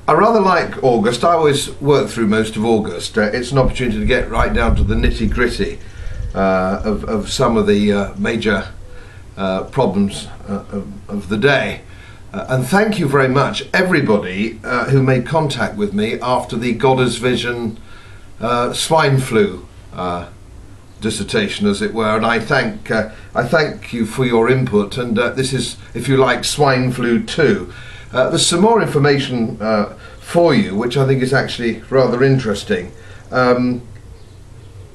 I rather like August. I always work through most of August. It's an opportunity to get right down to the nitty-gritty of some of the major problems of the day. And thank you very much, everybody who made contact with me after the Goddard's Vision swine flu dissertation, as it were. And I thank you for your input. And this is, if you like, Swine Flu 2. There's some more information for you, which I think is actually rather interesting.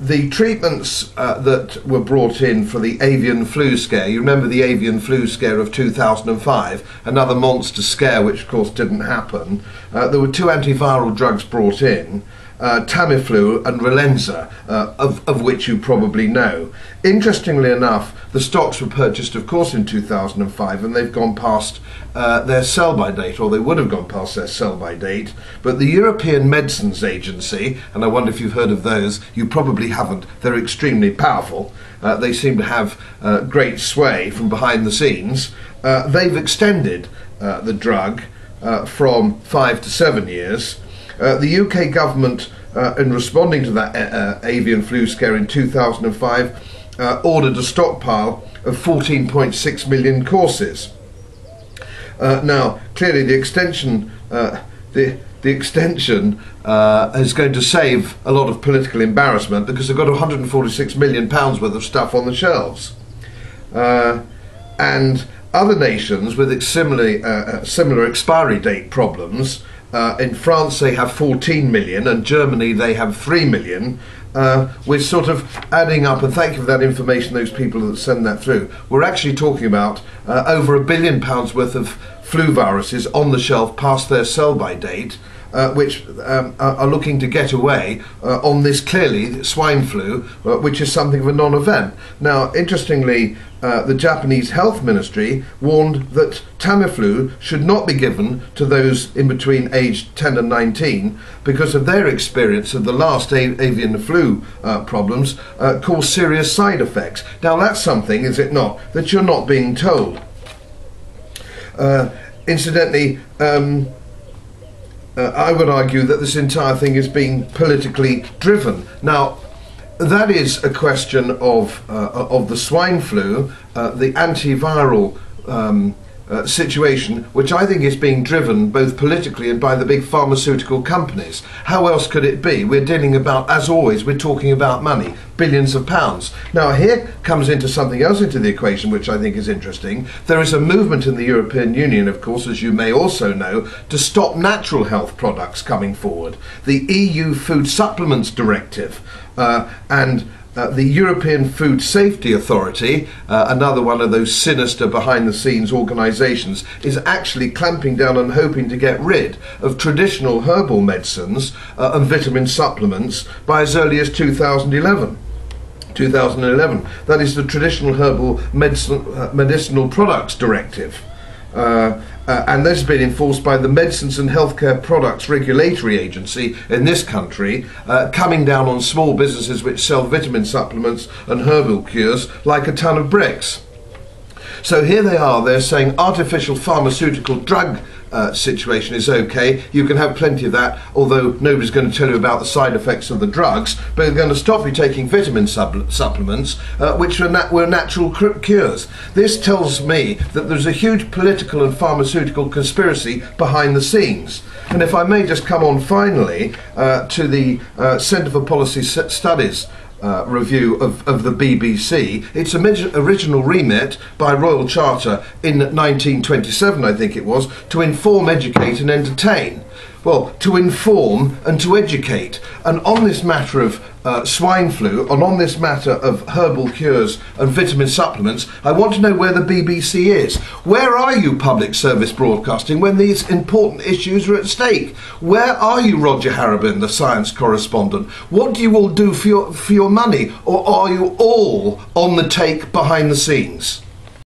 The treatments that were brought in for the avian flu scare, you remember the avian flu scare of 2005, another monster scare which of course didn't happen. There were two antiviral drugs brought in, Tamiflu and Relenza, of which you probably know. Interestingly enough, the stocks were purchased, of course, in 2005, and they've gone past their sell-by date, or they would have gone past their sell-by date. But the European Medicines Agency, and I wonder if you've heard of those, you probably haven't, they're extremely powerful. They seem to have great sway from behind the scenes. They've extended the drug from 5 to 7 years. The UK government, in responding to that avian flu scare in 2005, ordered a stockpile of 14.6 million courses. Now, clearly, the extension is going to save a lot of political embarrassment, because they've got 146 million pounds worth of stuff on the shelves, and other nations with similar expiry date problems. In France they have 14 million, and Germany they have 3 million. We're sort of adding up, and thank you for that information, those people that send that through. We're actually talking about over £1 billion worth of flu viruses on the shelf past their sell-by date, which are looking to get away on this, clearly, swine flu, which is something of a non-event. Now, interestingly, the Japanese Health Ministry warned that Tamiflu should not be given to those in between age 10 and 19 because of their experience of the last avian flu problems caused serious side effects. Now, that's something, is it not, that you're not being told. Incidentally, I would argue that this entire thing is being politically driven. Now, that is a question of the swine flu, the antiviral situation, which I think is being driven both politically and by the big pharmaceutical companies. How else could it be? We're dealing about, as always, we're talking about money, billions of pounds. Now, here comes into something else into the equation, which I think is interesting. There is a movement in the European Union, of course, as you may also know, to stop natural health products coming forward. The EU Food Supplements Directive and the European Food Safety Authority, another one of those sinister behind-the-scenes organisations, is actually clamping down and hoping to get rid of traditional herbal medicines and vitamin supplements by as early as 2011. That is the Traditional Herbal Medicinal Products Directive. And this has been enforced by the Medicines and Healthcare Products Regulatory Agency in this country, coming down on small businesses which sell vitamin supplements and herbal cures like a ton of bricks. So here they are, they're saying artificial pharmaceutical drug situation is okay, you can have plenty of that, although nobody's going to tell you about the side effects of the drugs, but they're going to stop you taking vitamin supplements, which were natural cures. This tells me that there's a huge political and pharmaceutical conspiracy behind the scenes. And if I may just come on finally to the Centre for Policy Studies review of the BBC. Its original remit by Royal Charter in 1927, I think it was, to inform, educate and entertain. Well, to inform and to educate. And on this matter of swine flu, and on this matter of herbal cures and vitamin supplements, I want to know where the BBC is. Where are you, public service broadcasting, when these important issues are at stake? Where are you, Roger Harrabin, the science correspondent? What do you all do for your money? Or are you all on the take behind the scenes?